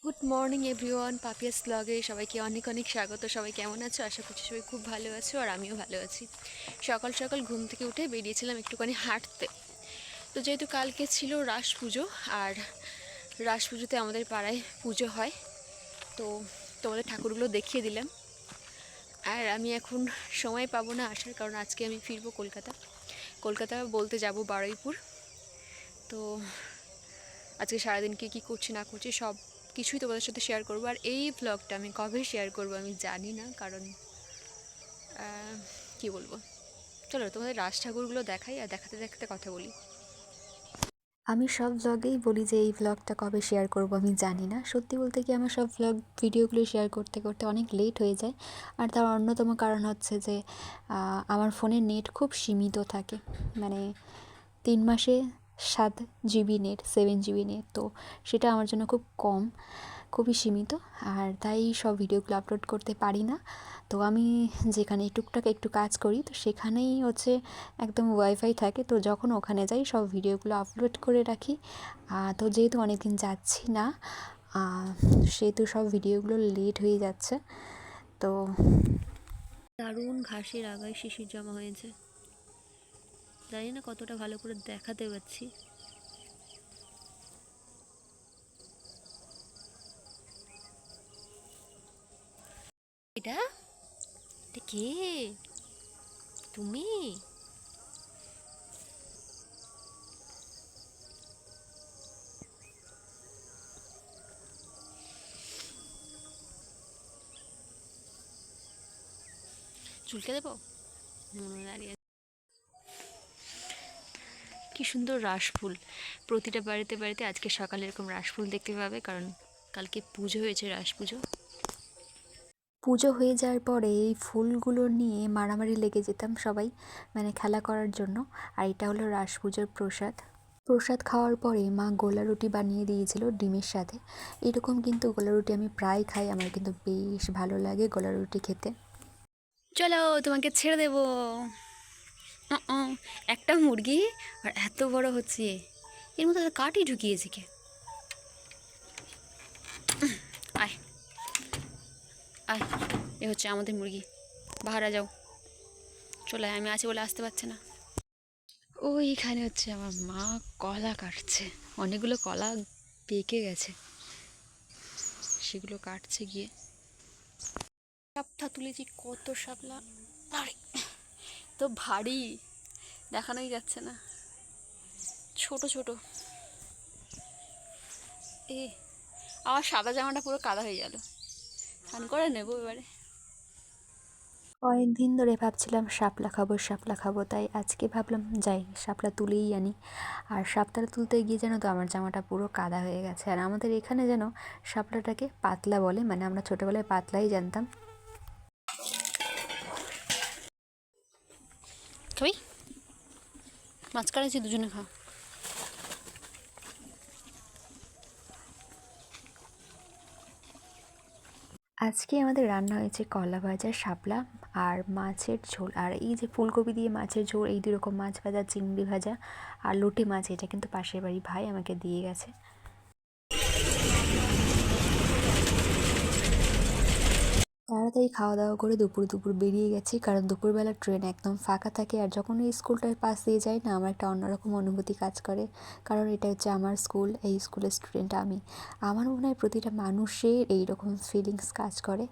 Good morning everyone, Papiya's ব্লগে সবাইকে অনেক অনেক স্বাগত। সবাই কেমন আছো? আশা করছি সবাই খুব ভালো আছো, আর আমিও ভালো আছি। সকাল সকাল ঘুম থেকে উঠে বেরিয়েছিলাম একটুখানি হাঁটতে। তো যেহেতু কালকে ছিল রাস পুজো, আর রাস পুজোতে আমাদের পাড়ায় পুজো হয়, তো তোমাদের ঠাকুরগুলো দেখিয়ে দিলাম। আর আমি এখন সময় পাবো না আসার, কারণ আজকে আমি ফিরবো কলকাতা বলতে যাব বারুইপুর। তো আজকে সারাদিন কী করছি না করছি সব কিছুই তোমাদের সাথে শেয়ার করবো। আর এই ব্লগটা আমি কবে শেয়ার করবো আমি জানি না, কারণ কি বলবো, চলো তোমাদের রাজ ঠাকুরগুলো দেখাই আর দেখাতে দেখাতে কথা বলি। আমি সব ব্লগেই বলি যে এই ব্লগটা কবে শেয়ার করব আমি জানি না। সত্যি বলতে কি, আমার সব ব্লগ ভিডিওগুলো শেয়ার করতে করতে অনেক লেট হয়ে যায়। আর তার অন্যতম কারণ হচ্ছে যে আমার ফোনের নেট খুব সীমিত থাকে, মানে 3 মাসে 7 জিবি নেট, 7 জিবি নেট। তো সেটা আমার জন্য খুব কম, খুবই সীমিত। আর তাই সব ভিডিওগুলো আপলোড করতে পারি না। তো আমি যেখানে টুকটাক একটু কাজ করি, তো সেখানেই হচ্ছে একদম ওয়াইফাই থাকে, তো যখন ওখানে যাই সব ভিডিওগুলো আপলোড করে রাখি। তো যেহেতু অনেকদিন যাচ্ছি না, সেহেতু সব ভিডিওগুলো লেট হয়ে যাচ্ছে। তো দারুণ ঘাসের আগায় শিশির জমা হয়েছে, জানি না কতটা ভালো করে দেখাতে পারছি। এটা কে? তুমি? চুলকে দেবো? মনে দাঁড়িয়ে কি সুন্দর রাসফুল, প্রতিটা বাড়িতে বাড়িতে আজকে সকালে এরকম রাসফুল দেখতে পাবে, কারণ কালকে পুজো হয়েছে, রাস পুজো। পুজো হয়ে যাওয়ার পরে এই ফুলগুলো নিয়ে মারামারি লেগে যেতাম সবাই, মানে খেলা করার জন্য। আর এটা হলো রাস পুজোর প্রসাদ। প্রসাদ খাওয়ার পরে মা গোলা রুটি বানিয়ে দিয়েছিল ডিমের সাথে। এরকম কিন্তু গোলা রুটি আমি প্রায় খাই, আমার কিন্তু বেশ ভালো লাগে গোলা রুটি খেতে। চলো তোমাকে ছেড়ে দেবো। একটা মুরগি আর এত বড় হচ্ছে, এর মধ্যে কাঠই ঢুকিয়েছে কে? আয় আয়, এ হচ্ছে আমাদের মুরগি। বাহারা যাও, চলে আয়, আমি আছি বলে আসতে পারছে না। ওইখানে হচ্ছে আমার মা কলা কাটছে, অনেকগুলো কলা পেকে গেছে, সেগুলো কাটছে গিয়ে। শাপলা তুলেছি, কত শাপলা, আরে তো ভারী, দেখানোই যাচ্ছে না, ছোট ছোট। এ আমার সাদা জামাটা পুরো কাদা হয়ে গেল, স্নান করে নেবো এবারে। কয়েকদিন ধরে ভাবছিলাম শাপলা খাবো, তাই আজকে ভাবলাম যাই শাপলা তুলেই আনি। আর শাপলা তুলতে গিয়ে যেন তো আমার জামাটা পুরো কাদা হয়ে গেছে। আর আমাদের এখানে যেন শাপলাটাকে পাতলা বলে, মানে আমরা ছোটোবেলায় পাতলাই জানতাম। খাবি? মাছ কাটাচ্ছি, দুজনে খা। আজকে আমাদের রান্না হয়েছে কলা ভাজা, শাপলা আর মাছের ঝোল। আর এই যে ফুলকপি দিয়ে মাছের ঝোল, এই দুই রকম মাছ ভাজা, চিংড়ি ভাজা আর লোটে মাছ, এটা কিন্তু পাশের বাড়ি ভাই আমাকে দিয়ে গেছে। তাড়াতাড়ি খাওয়া দাওয়া করে দুপুর দুপুর বেরিয়ে গেছি, কারণ দুপুরবেলা ট্রেন একদম ফাঁকা থাকে। আর যখন এই স্কুলটার পাশ দিয়ে যাই না, আমার একটা অন্যরকম অনুভূতি কাজ করে, কারণ এটা হচ্ছে আমার স্কুল, এই স্কুলের স্টুডেন্ট আমি। আমার মনে হয় প্রতিটা মানুষের এইরকম ফিলিংস কাজ করে,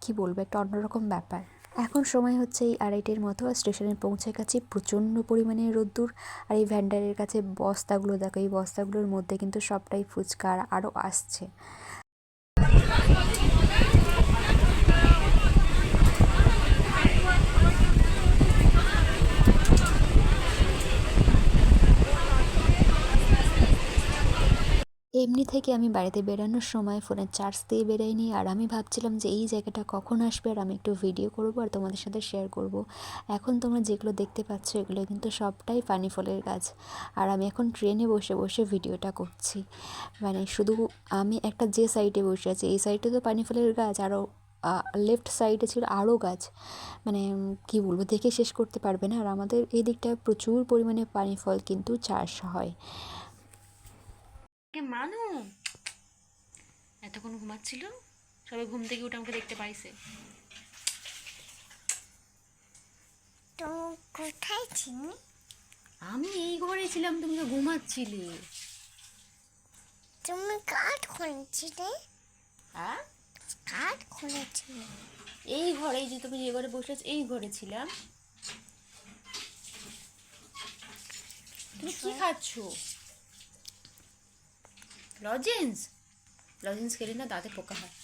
কি বলবো, একটা অন্যরকম ব্যাপার। এখন সময় হচ্ছে এই 2:30-এর মতো, আর স্টেশনে পৌঁছে গেছি, প্রচণ্ড পরিমাণে রোদ্দুর। আর এই ভ্যান্ডারের কাছে বস্তাগুলো দেখো, এই বস্তাগুলোর মধ্যে কিন্তু সবটাই ফুচকা, আর আরও আসছে। এমনি থেকে আমি বাড়িতে বেরানোর সময় ফোনের চার্জ দিয়ে বেরাইনি, আর আমি ভাবছিলাম যে এই জায়গাটা কখন আসবে আর আমি একটু ভিডিও করবো আর তোমাদের সাথে শেয়ার করব। এখন তোমরা যেগুলো দেখতে পাচ্ছ এগুলো কিন্তু সবটাই পানি ফলের গাছ। আর আমি এখন ট্রেনে বসে বসে ভিডিওটা করছি, মানে শুধু আমি একটা যে সাইডে বসে আছি, এই সাইডে তো পানি ফলের গাছ, আরও লেফট সাইডে ছিল আরও গাছ, মানে কি বলবো, দেখে শেষ করতে পারবে না। আর আমাদের এই দিকটায় প্রচুর পরিমাণে পানি ফল কিন্তু চাষ হয়। মানু এতক্ষণ ঘুমাচ্ছিল, সবাই ঘুম থেকে উঠে আমাকে দেখতে পাইছে। তো কোথায় ছিলি? আমি এই ঘরে ছিলাম, তুমি তো ঘুমাচ্ছিলে। তুমি কাঠ খুঁজছিলে? হ্যাঁ, কাঠ খুঁজছিলে? এই ঘরে, যে তুমি যে ঘরে বসে আছো এই ঘরে ছিলাম। তুমি কি খাচ্ছো? লজেন্স? লজেন্স খেলে না দাঁতে পোকা হয়।